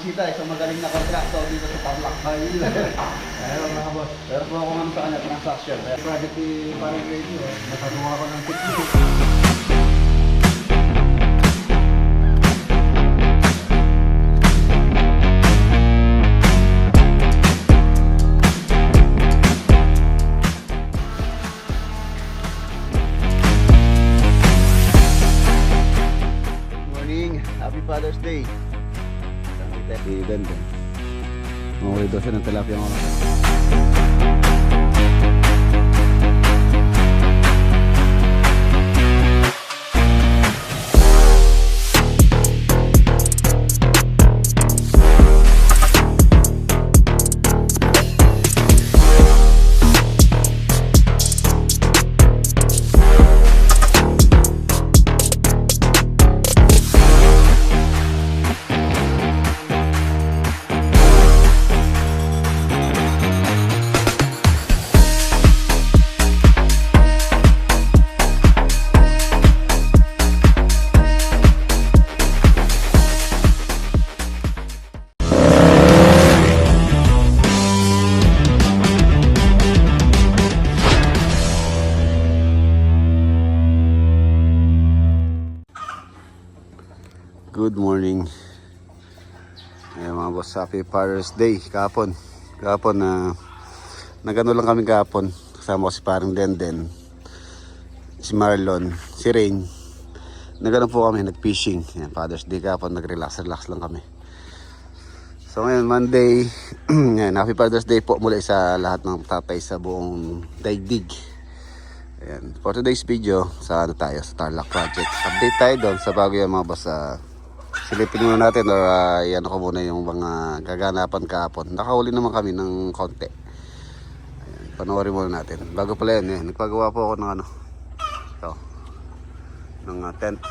Kita isang magaling na contractor dito sa Tarlac. Ayun mga boss. Pero po ako naman sa kanya transaction. Project ni Parang Radio. Nakagawa ko ng technique. Happy Father's Day. Si Denden. Okay daw siya ng tilapia mga Good morning. Ayan mga boss, happy Father's Day. Kahapon na nagano lang kami kahapon. Kasama ko si parang Denden, si Marlon, si Rain. Nagano po kami, nag-fishing. Ayan, Father's Day kahapon, nag-relax lang kami. So ngayon Monday, ayan, happy Father's Day po muli sa lahat ng tatay sa buong daigdig. Ayan, for today's video, sa ano tayo, sa Tarlac Project. Update tayo doon sa bago yan mga boss. Silipin muna natin or yan ako muna yung mga gaganapan kahapon. Nakahuli naman kami ng konti. Ayan, panoorin muna natin. Bago pala yan, nagpagawa po ako ng ano, ito, ng tent.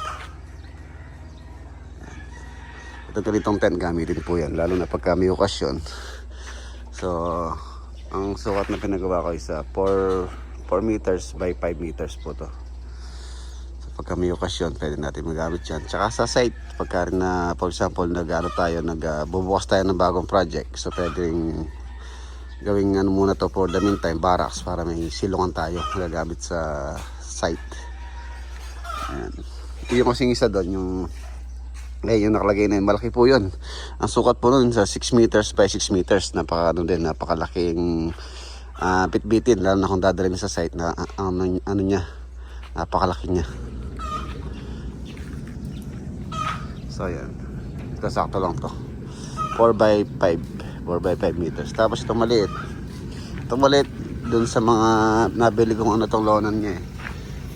Ito ganitong tent gamitin po yan, lalo na pagka may okasyon. So ang sukat na pinagawa ko is 4 meters by 5 meters po to. Pagka may okasyon, pwede natin magamit yan. Tsaka sa site, pagka rin na, for example, bubukas tayo ng bagong project. So, pwedeng gawing ano muna to for the meantime, barracks, para may silungan tayo gagamit sa site. Ayan. Ito yung kasing isa doon, yung nakalagay na yun. Malaki po yun. Ang sukat po nun sa 6 meters by 6 meters. Napakalaking bitbitin, lalo na kung dadalhin sa site na ano niya, napakalaki niya. So yan, ito sakto lang to, 4 by 5 meters. Tapos itong maliit dun sa mga nabili kong ano tong lonan niya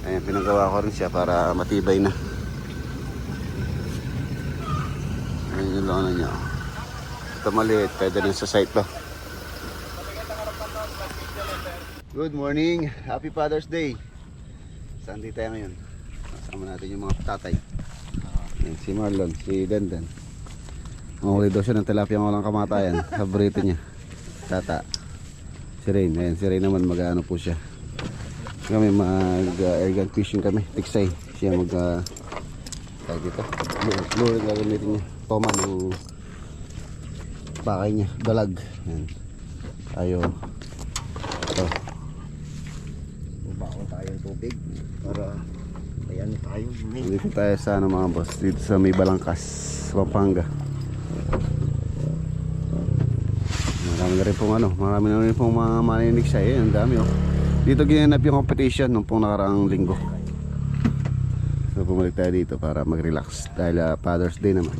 Ayan, pinagawa ko rin siya para matibay na. Ayan yung lonan niya. Ito maliit, pwede rin sa site to. Good morning, happy Father's Day. Saan di tayo ngayon? Kasama natin yung mga tatay. Yan, si Marlon, si Denden. Mahuli daw siya ng tilapia ng walang kamatayan. Paborito niya. Tata. Si Rain. Ayan, si Rain naman mag-ano po siya. Kami mag-airgun fishing kami. Tiksay. Siya tawag dito. Lure gagamitin niya. Toma ng bakay niya. Dalag. Ayan. Tayo. Ito. Bubako tayong tubig para ayan tayo. Dito tayo sa ano mga boss, dito sa may Balangkas, Pampanga. Marami na rin pong mga maninig siya. Ang dami Dito ginanap yung competition nung pong nakaraang linggo. So bumalik tayo dito para mag-relax dahil Father's Day naman.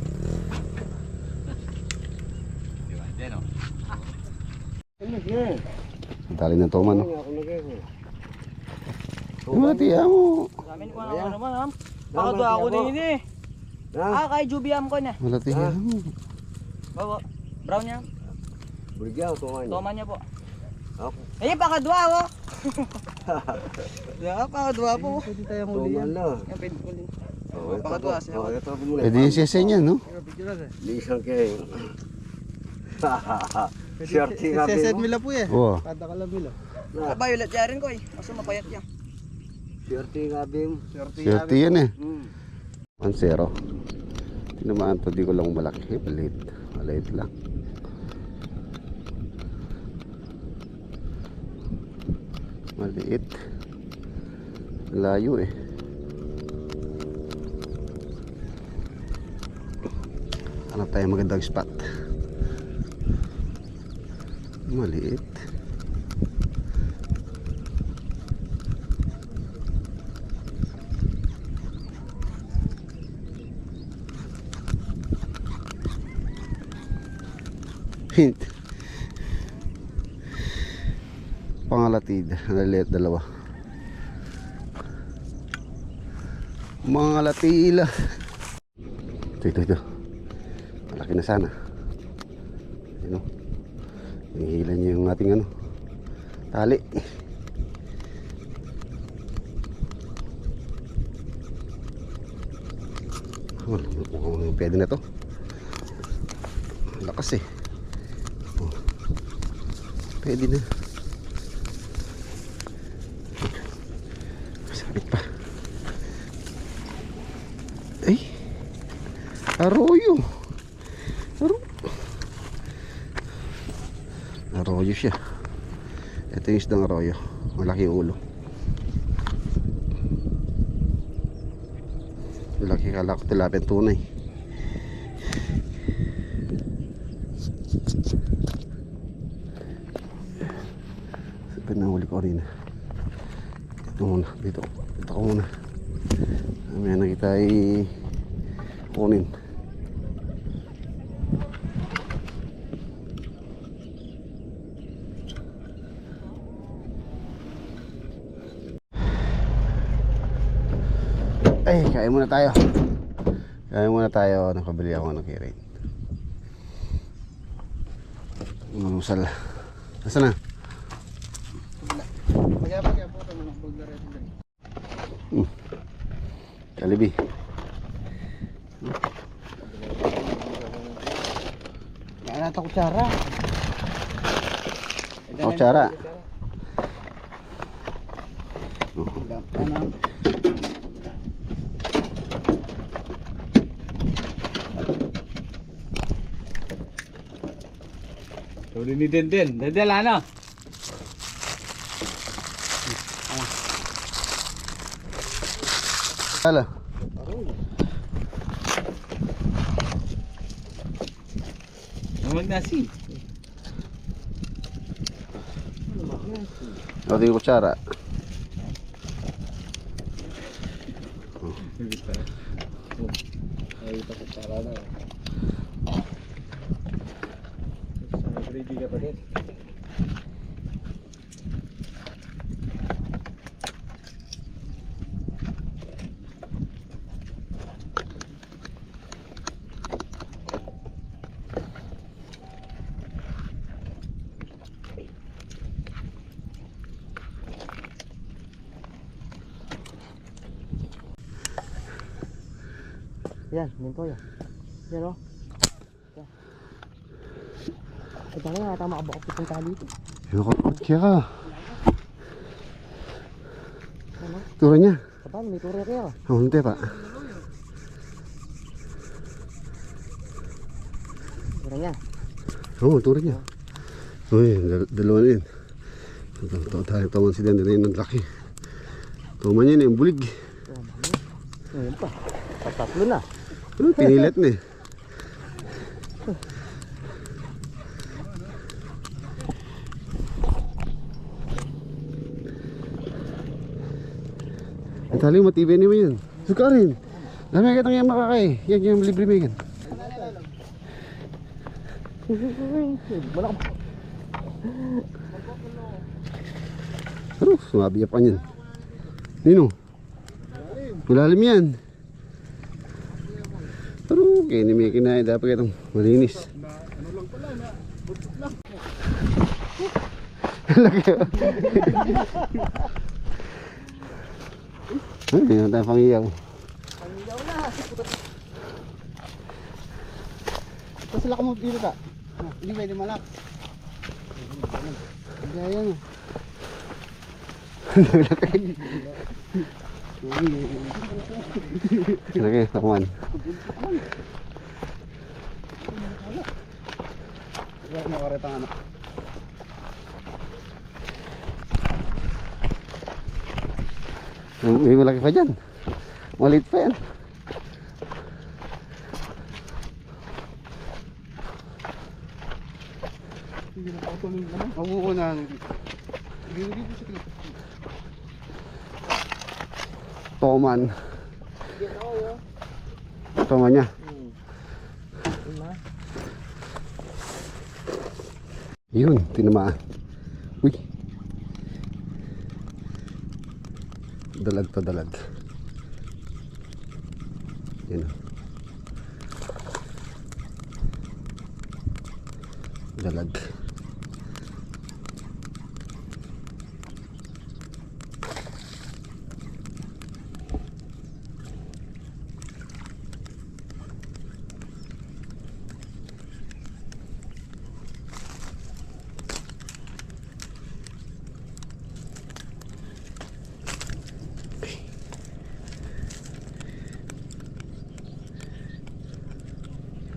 Ang tali ng toman Mati mo. Samin ko naman Pakadwa ako din kay Jubiam ko na. Malati mo. Bawa. Brown niya. Burigyaw, Toma niya po. Ako. Pakadwa ako. Pakadwa po. Pwede tayo muli yan. Pwede muli. Pakadwa siya. Pwede yung siyasa niya, no? Lisang kayo. Shorty nga Sesed mila po Oo. Kada kalabilo. Violet yarin ko Kaso mapayat yan. Shorty nga bim. Swerte yan 1-0. Tinamaan to, di ko lang malaki. Balit. Maliit lang. Maliit. Layo eh. Hanap tayo magandang spot. Maliit. Hint. Pangalatid. Naliit dalawa. Mga latila. Ito. Malaki na sana. Ano? Hihilan niyo yung ating ano, tali. Mukhang pwede na to. Lakas eh. Oh. Pwede na. Sabit pa. Ay, arroyo. Arroyo siya. Ito yung isdang arroyo. Malaki yung ulo. Malaki, kala ko tilapia tunay. Pinahuli ko rin. Ito muna. Dito ko muna. May nakita ay kunin. Ay, kain muna tayo. Nakabili ako ng kirin. Mamusal. Nasaan na? Pagya po ito mga bulgar ito din. Kalibi. Kaya nata kutsara. Kutsara. Tuloy ni Denden. Denden ano? Hala. Naman nasi. Ito yung kutsara. Ay, ito kutsara na. Ready ka pa din? Yan, minto yan. Yan o. Ay, tama nga, tama ka bakit itong tali ito. Nakakot kaya ka. Tura niya. Paano, may turo kaya? Hindi pa. Turo niya. Oo, tura niya. Uy, dalawa na yun. Tawan si Dan, din ang laki. Tuman niya na yung bulig. Ngayon pa. Patatlo na. Pinilit na eh. Ang tali mo, matibay naman yan. Suka rin. Dami kitang yan makakay. Yan yung libre mo yan. Ano? Sumabi pa niyan. Nino? Malalim yan. Pero kaya ni may kinain. Dapat itong malinis. Ano lang pala na. Budot lang. Laki. Ay, yan tayo pangiyaw. Pangiyaw na. Ito sila mo dito ka. Hindi pwede malak. Hindi yan. Laki, takuman. Huwag mo karetang anak. May malaki pa dyan. Maliit pa yan. Hindi na ako tuloy naman. Maguunahan. Toman. Toman niya. Yun, tinamaan. Uy. Dalag to dalag. Yan o. Dalag.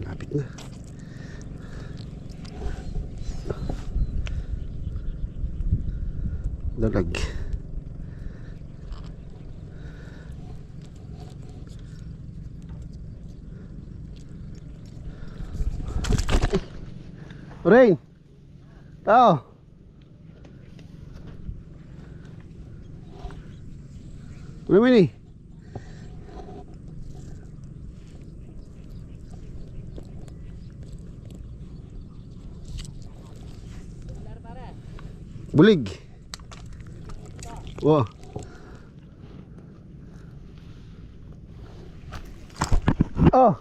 Lapit na. Dalag. Rain. Tao. Ano ba ini? Bulig. Wah. Oh.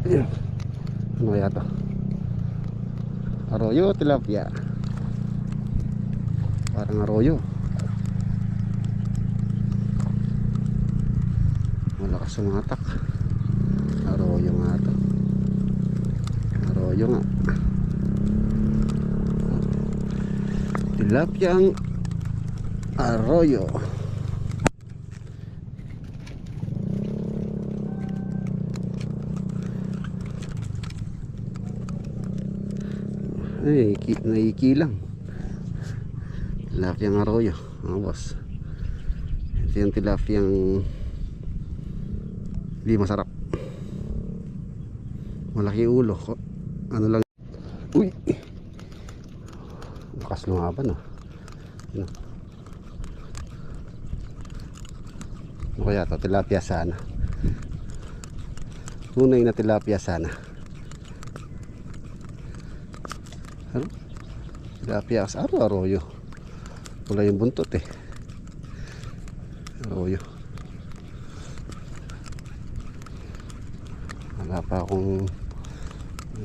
Ayan. Ano kaya to? Arroyo, tilapia. Parang arroyo. Malakas sumatak. Arroyo nga to. Arroyo nga. Tilapia ang arroyo. Ay, naikilang. Tilapia ang arroyo, mga boss. Ito yung tilapia ang hindi masarap. Malaki ulo. Ano lang. Uy. Bakas lumaban ah. Ano? Ano kaya ito? Tilapia sana. Tunay na tilapia sana. Ano? Tilapia sa arroyo. Wala yung buntot eh. Arroyo. Wala pa akong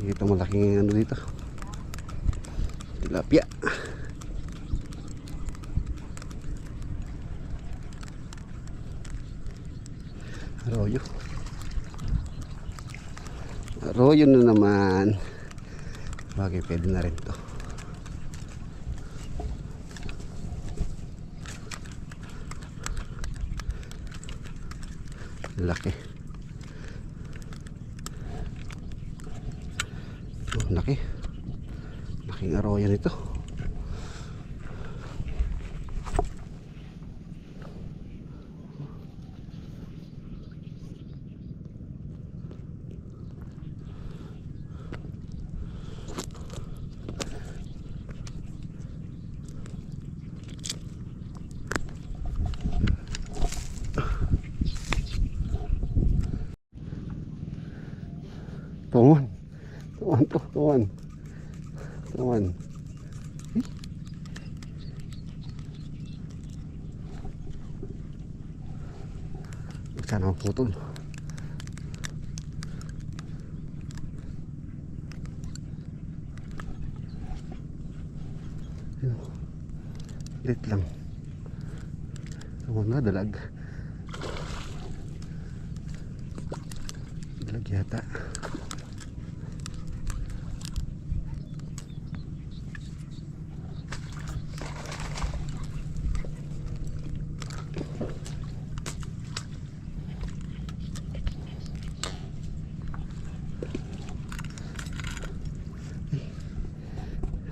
dito malaking ano dito. Tilapia. Arroyo. Arroyo na naman. Bagay pwede na rin to. Laki. Oh, laki. Laking arroyo nito. Tuwan. Tuwan to, tuwan. Tuwan. Sana maputol. Lit lang. Tuwan na, dalag. Dalag yata.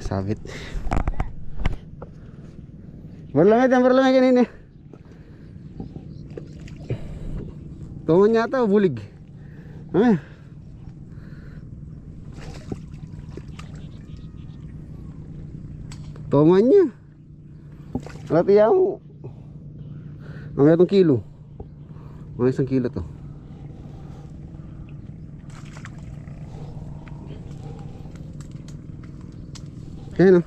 sabit. Berlamay kanina. Tungan yata o bulig. Ano? Tungan niya. Alatiya mo. Mga itong kilo. Mga 1 kilo to. Ayan o.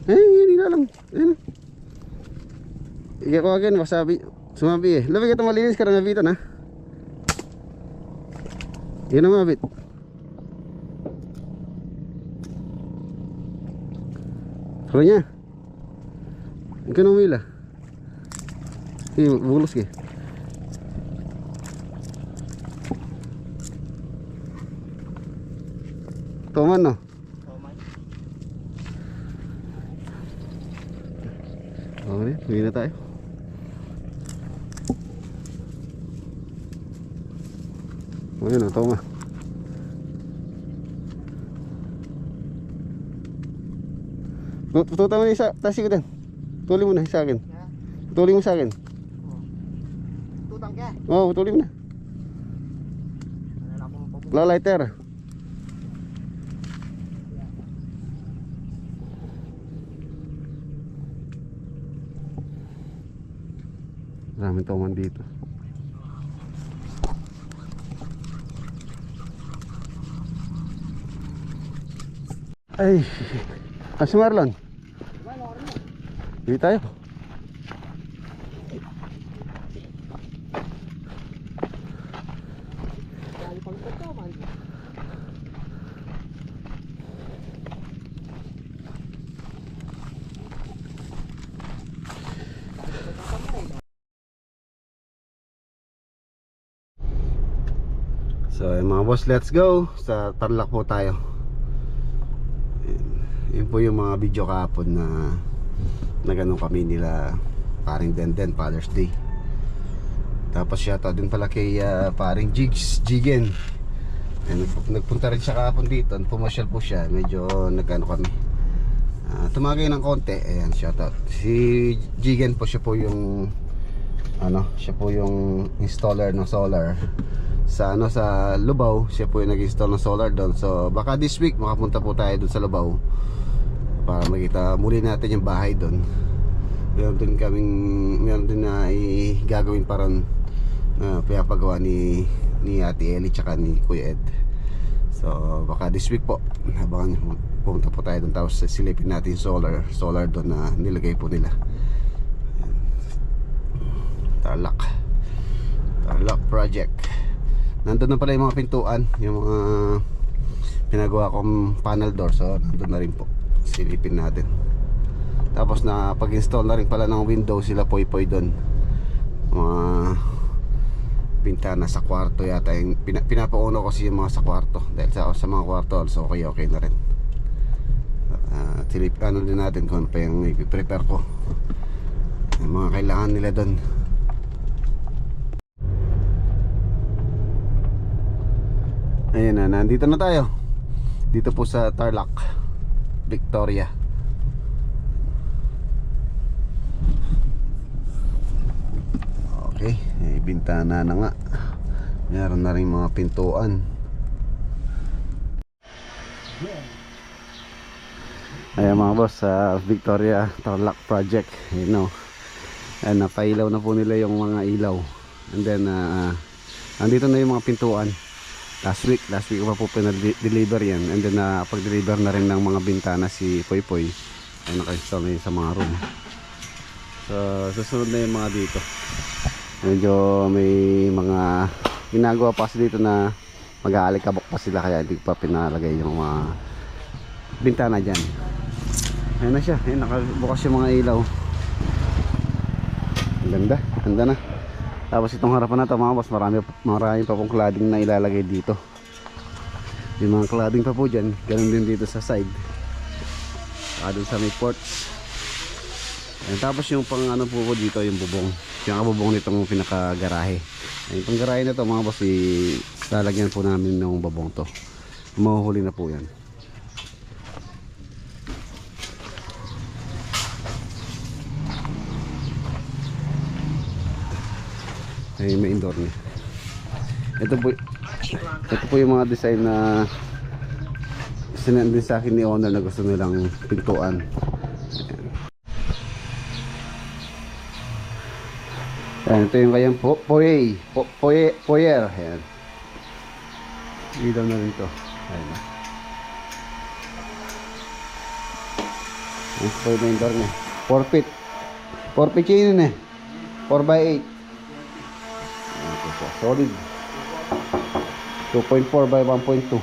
Hindi na lang. Ayan o. Ika ko agad, masabi. Sumabi eh. Labi ka ito malinis ka na nabitan ha. Yan ang mabit. Kalo niya. Ikaw na umila. Sige, bulos ka. Toman no? Okay, uwi na tayo. Ayan o, toma. Tututan mo na isa, tasi ko din. Putuli mo na sa akin. Putuli mo sa akin. Tutang ka. Oo, putuli mo na. Lighter. Maraming toman dito. Ay, si Marlon. Hindi tayo. So mga boss, let's go. Sa Tarlac po tayo. Yun po yung mga video kahapon na ganun kami nila paring Denden, Father's Day. Tapos shoutout din pala kay paring Jigen. Nagpunta rin siya kahapon dito. Pumasyal po siya. Medyo nagano kami, tumagay ng konti. Ayan, shoutout. Si Jigen po, siya po yung siya po yung installer ng solar sa sa Lubao. Siya po yung nag-install ng solar doon. So baka this week makapunta po tayo doon sa Lubao para makita muli natin yung bahay doon. Meron din na gagawin para pinapagawa ni Ate Ellie tsaka ni Kuya Ed. So baka this week po habang pumunta po tayo doon, tapos silipin natin yung solar doon na nilagay po nila. Tarlac project. Nandun na pala yung mga pintuan, yung mga pinagawa kong panel door. So nandun na rin po, silipin natin. Tapos na pag-install na rin pala ng window sila Poy doon. Mga pintana sa kwarto yata yung pinapauna ko kasi yung mga sa kwarto. Dahil sa mga kwarto also okay na rin. Ano din natin kung ano pa yung i-prepare ko, yung mga kailangan nila doon. Ayan na, nandito na tayo. Dito po sa Tarlac, Victoria. Okay, bintana na nga. Meron na rin mga pintuan. Ayan mga boss, sa Victoria Tarlac project, you know, napailaw na po nila yung mga ilaw. And then andito na yung mga pintuan. Last week ko pa po pinag-deliver yan. And then pag-deliver na rin ng mga bintana si Poy ay naka-install na yun sa mga room. So susunod na yung mga dito. Medyo may mga ginagawa pa kasi dito na mag-aalikabok pa sila, kaya hindi pa pinalagay yung mga bintana dyan. Ayun na siya, ayun, nakabukas yung mga ilaw. Ganda na. Tapos itong harapan na ito mga boss, marami pa pong cladding na ilalagay dito. Yung mga cladding pa po dyan, ganun din dito sa side, doon sa may ports. And tapos yung pang po dito, yung bubong, yung bubong nitong pinaka-garahe. Itong garahe na ito mga boss, lalagyan po namin ng bubong to. Mahuhuli na po yan. Ayun, may indoor niya. Ito po yung mga design na sinend din sa akin ni owner na gusto nilang pintuan. Ayan, ito yung kayang foyer. Ayan. Ilaw na rin ito. Ayan na. Ito yung indoor niya. 4 feet. 4 feet yun eh. 4x8. Ito siya. Solid. 2.4 by 1.2.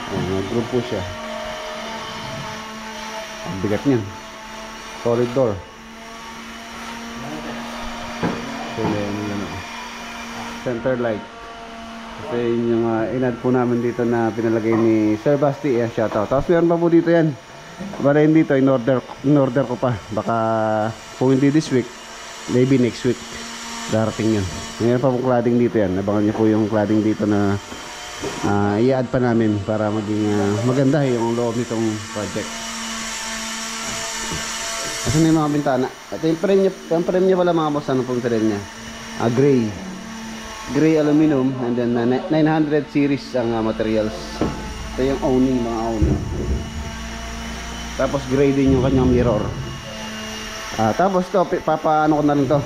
Ayan, nag-group po siya. Ang bigat niyan. Solid door. So, yan, center light. Kasi yun yung in-add po namin dito na pinalagay ni Sir Basti. Ayan, shoutout. Tapos meron pa po dito yan. Bala yun dito, in-order ko pa. Baka kung hindi this week, maybe next week. Darating yun. Mayroon pa pong cladding dito yan. Abangan niyo po yung cladding dito na i-add pa namin para maging maganda yung loob nitong project. Kasi may mga bintana. Ito yung frame niya pala mga boss. Ano pong frame niya? Gray. Gray aluminum. And then 900 series ang materials. Ito yung owning, mga owning. Tapos gray din yung kanyang mirror. Tapos to, papaano ko na rin to.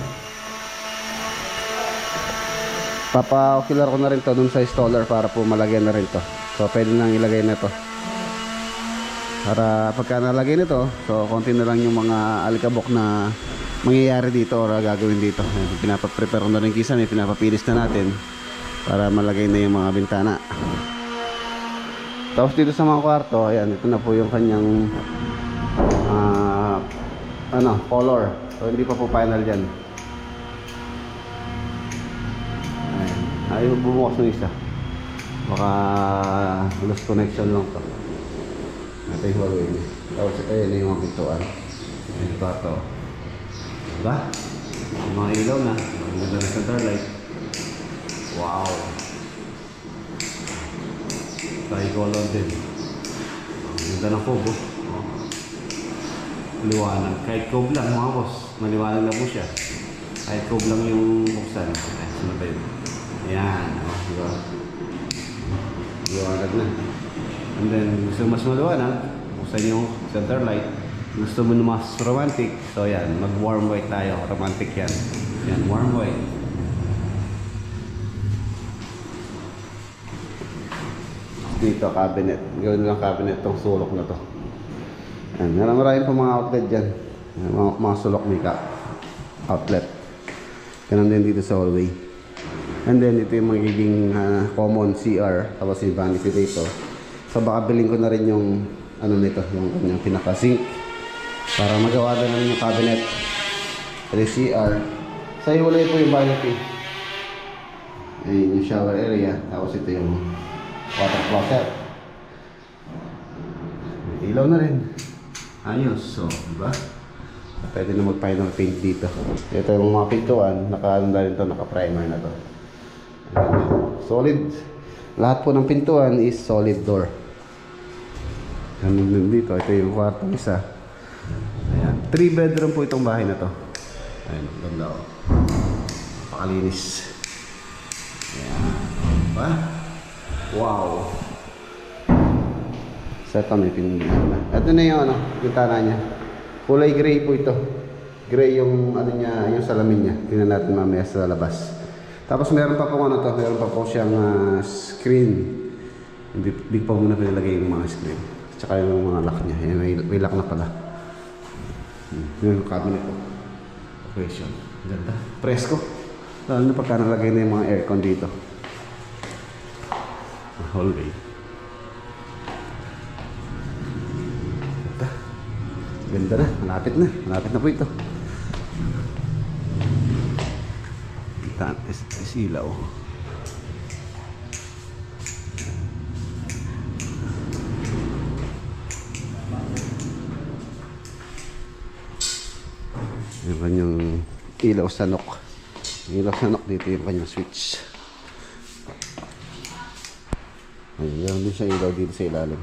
Papa-ocular ko na rin to dun sa installer para po malagyan na rin to. So pwede nang ilagay na to. Para pagka nalagay nito, so konti na lang yung mga alikabok na mangyayari dito or gagawin dito. Pinapaprepare na rin kisa, may pinapapilis na natin para malagay na yung mga bintana. Tapos dito sa mga kwarto, ayan, ito na po yung kanyang color. So hindi pa po final dyan. Ayan, ayaw bumukas ng isa. Baka lost connection lang to. Ito yung hallway niya. Tapos ito yun yung mga pintuan. Ayan yung kwarto. Diba? Yung mga ilaw na. Ang ganda ng center light. Wow! Tricolor din. Ang ganda ng fob, oh. Liwanag. Kahit cob lang mga boss. Maliwanag na po siya. Kahit cob lang yung buksan. Ay, sino ba yun? Ayan. Oh, diba? Liwanag na. And then, gusto mas maliwanag, buksan yung center light. Gusto mo na mas romantic, so yan, mag warm white tayo. Romantic yan. Yan, warm white. Dito, cabinet. Gawin lang cabinet tong sulok na to. Yan, marami pa mga outlet dyan. Mga sulok makeup outlet. Ganun din dito sa hallway. And then, ito yung magiging common CR. Tapos yung vanity dito. So baka bilhin ko na rin yung ano nito, yung kanyang pinaka-sink para magawa na lang yung cabinet. Ito CR. Sa iwalay po yung vanity. Ayun yung shower area. Tapos ito yung water closet. Ilaw na rin. Ayos. So, diba? Pwede na mag-final paint dito. Ito yung mga pintuan. Naka-ano na rin to, naka-primer na to. Solid. Lahat po ng pintuan is solid door. Ganun din dito. Ito yung kwartong isa. Ayan. 3 bedroom po itong bahay na to. Ayan. Ganda o. Pakalinis. Ayan. Diba? Wow. So ito may pinagyan na. Ito na yung ano, bintana niya. Kulay gray po ito. Gray yung ano niya, yung salamin niya. Tingnan natin mamaya sa labas. Tapos meron pa po ano to, meron pa po siyang screen. Hindi pa muna pinalagay yung mga screen. Tsaka yung mga lock niya. Ayan, may lock na pala. Yung cabinet po. Operation. Ganda. Presko. Lalo na pagka nalagay na yung mga aircon dito. Hallway. Ganda. Ganda na. Malapit na. Malapit na po ito. Isilaw. Yung kanyang ilaw sanok. Ilaw sanok dito yung kanyang switch. Ayun, meron din siya ilaw dito sa ilalim.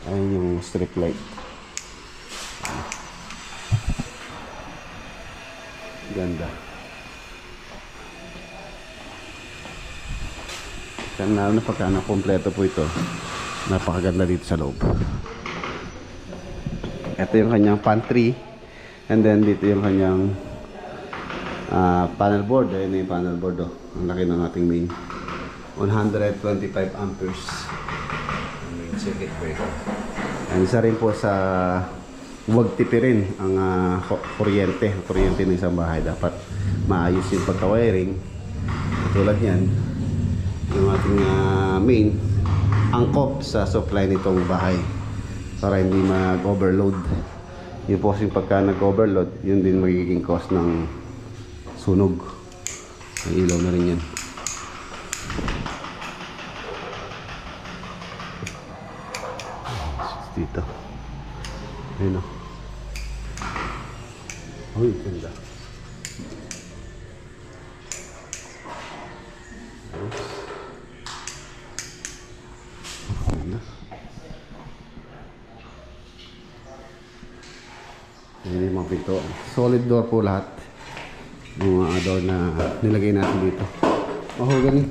Ayun yung strip light. Ganda. Lalo na pagka kompleto po ito. Napakaganda dito sa loob. Ito yung kanyang pantry. And then dito yung kanyang panel board. Ayun na yung panel board. Oh. Ang laki ng ating main. 125 amperes. Main circuit breaker. And isa rin po sa huwag tipirin ang kuryente. Kuryente ng isang bahay. Dapat maayos yung pagka-wiring. Tulad yan. Yung ating main angkop sa supply nitong bahay para hindi mag-overload. Yun po kasing pagka nag-overload, yun din magiging cause ng sunog. Ang ilaw na rin yan. Dito. Ayun o. Uy, ganda. Hindi mga pinto. Solid door po lahat. Yung mga door na nilagay natin dito. Mahogany.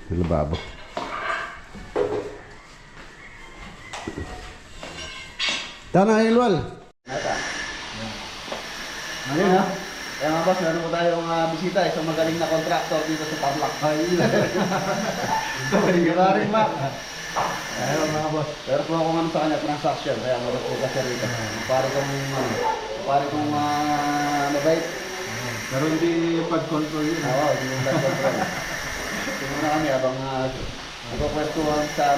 Yung lababo. Tana, Ilwal. Ayun ha. Kaya mga boss, meron po tayong bisita, isang magaling na contractor dito sa Tarlac. Maraming Mac. Ayun mga boss. Pero po ako ano sa kanya, transaction. Kaya marot po kasi rito. Pare kong mabait. Pero hindi pag-control yun. Oo, hindi yung pag-control. Tingnan na kami habang nagpapwestuhan sa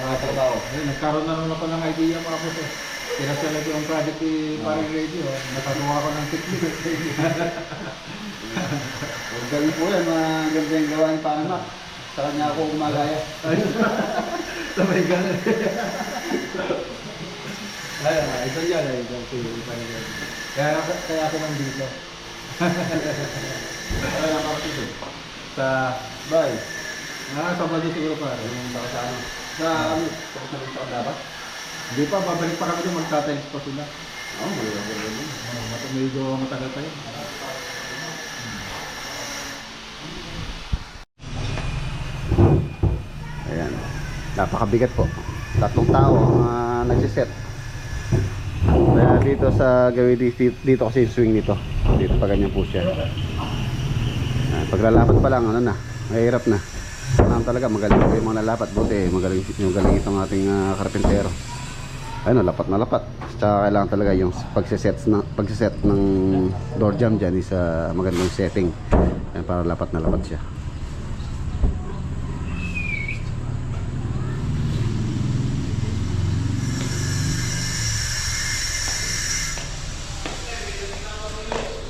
mga trabaho. Nagkaroon na naman ako ng idea mga boss. Pinasalag yung project ni Paring Radio. Nakakuha ko ng technique. Huwag galing po yan, maganda yung gawa ni Paring Mac. Sa kanya ako gumagaya. Sabay gano'n. Ayun, ito yan ay yung Paring Radio. Kaya ako nandito. Ano yung kapatid? Sa Bye. Sabado siguro pa. Yung baka sa ano? Sa ano? Tapos na rin sa kandaba? Hindi pa, babalik pa kami doon, magtatiles pa sila. Oo, maganda. Medyo matagal pa yun. Ayan. Napakabigat po. 3 tao ang nagsiset. Kaya dito sa gawin dito kasi yung swing nito. Dito pa ganyan po siya. Paglalapat pa lang, ano na, mahirap na. Kailangan talaga magaling po yung mga lalapat. Buti, magaling itong ating karpentero. Ayun, lapat na lapat. Tsaka kailangan talaga yung pagsiset ng door jamb dyan is magandang setting. Ayan, para lapat na lapat siya.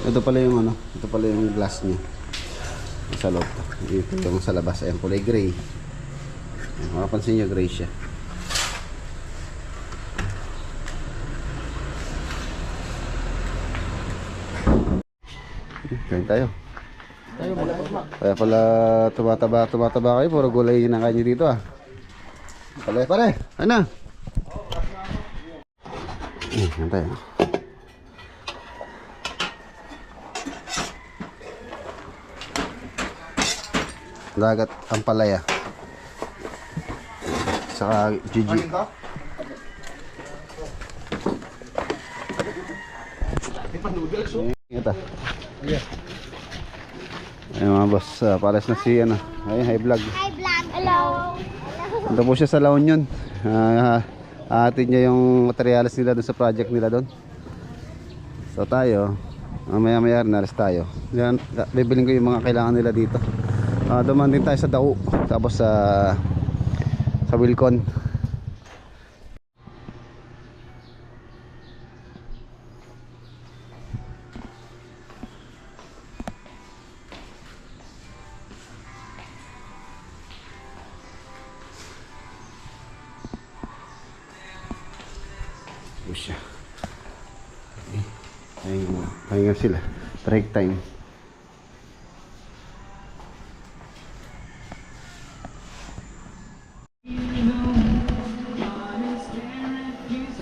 Ito pala yung ano, ito pala yung glass niya. Sa loob. Ito yung sa labas. Ayan, kulay gray. Ayan, makapansin nyo, gray siya. Kain tayo. Kaya pala tumataba kayo. Puro gulay yung nakain nyo dito Pare, ano na? Kain tayo. Dagat ang palaya. Saka Gigi. Ito. Ayun mga boss, pares na si ano. Ayun, hi vlog. Hi vlog. Hello. Ito po siya sa La Union. Atin niya yung materials nila doon sa project nila doon. So tayo, maya nalas tayo. Yan, bibiling ko yung mga kailangan nila dito. Duman din tayo sa Dao, tapos sa Wilcon. Siya. Ayun sila. Break time.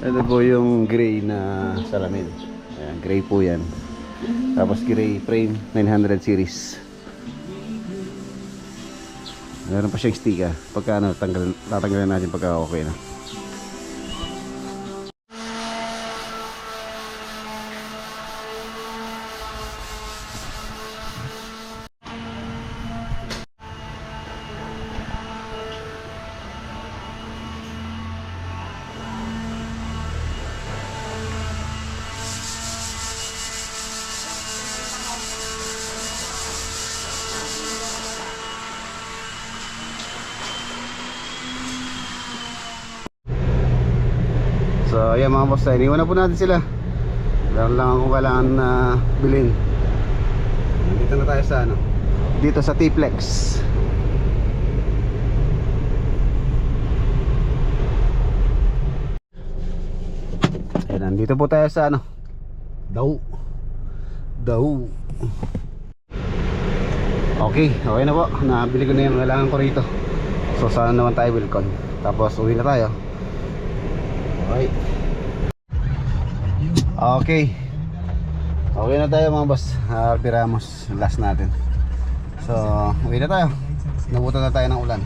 Ito po yung gray na salamin. Ayan, gray po yan. Tapos gray frame 900 series. Meron pa siyang sticker. Pagka ano, tatanggalin natin pagka okay na. So ayan mga boss, iniwan na po natin sila. Meron lang akong kailangan na bilhin. Dito na tayo sa ano, dito sa T-Flex. Ayan, nandito po tayo sa ano, Daw. Okay na po. Nabili ko na yung kailangan ko rito. So sana naman tayo Wilcon. Tapos uwi na tayo. Okay na tayo mga boss. Alpi Ramos, last natin. So uwi na tayo. Nabutan na tayo ng ulan.